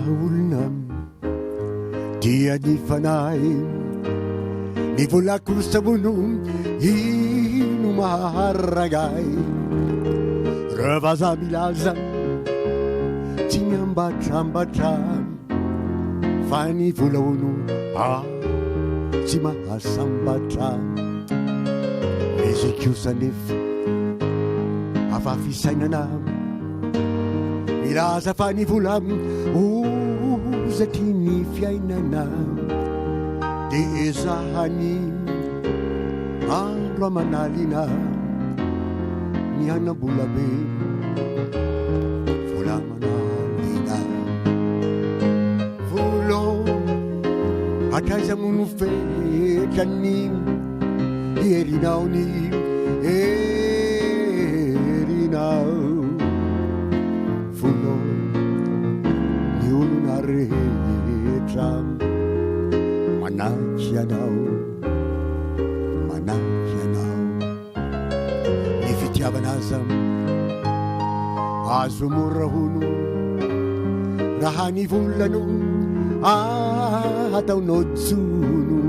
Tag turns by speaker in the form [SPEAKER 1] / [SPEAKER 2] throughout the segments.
[SPEAKER 1] olona dia ny fanahy ny vola kosa mono ino maharagay ravaza milaza tsy miambatrambatra fa ny vola ono tsy mahasambatra izy kosa nefa afafisainana milaza fa ny vola ozatry ny fiainana de zahany andro amanalina ny hanambola be vola manalina volo atraiza mono fetrany erinao volo ny olona rehetra manaky anao ny fitiavanaza azo morahono raha ny volano ataonao jono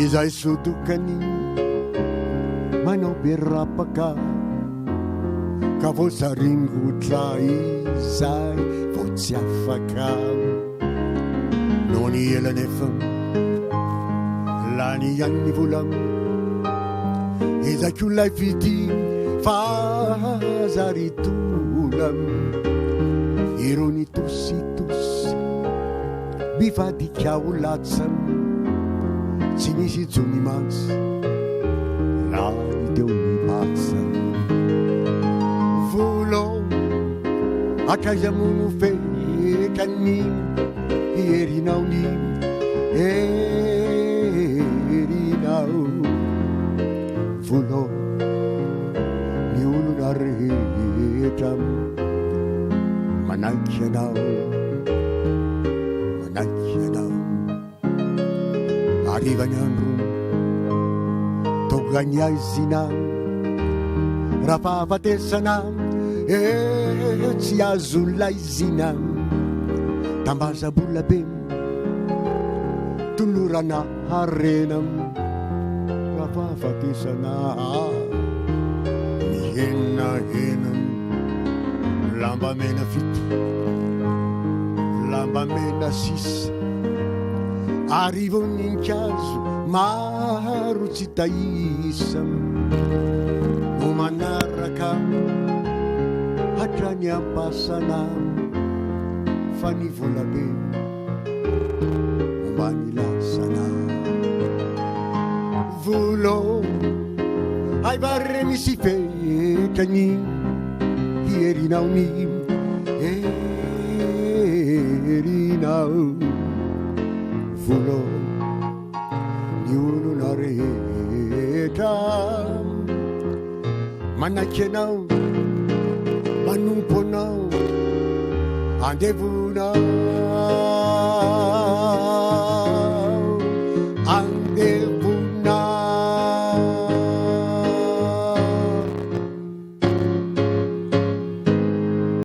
[SPEAKER 1] izay sodokany manao berapaka ka vosaringotra izay vo tsy afaka no ny elanefa lany ihany ny vola izay kolay fity fazaritola irony tositosy bifadikao latsa tsy nisy jony matsy lany teo ny patsa volo atraiza mono fetrany erinao volo ny olona rehetra manaky anao arivany andro togany aizina raha fahafatesana tsy azo laizina tambazabola be tolorana harena raha fahafatesana mihenahena lamba mena fito lamba mena sisy arivoninkazo maro tsy taisa no manaraka hatrany ampasana fa ny vola be momba ny lasana volo ay barre misy fetrany erinao volo ny olona rehetra manaky anao manompo anao andevona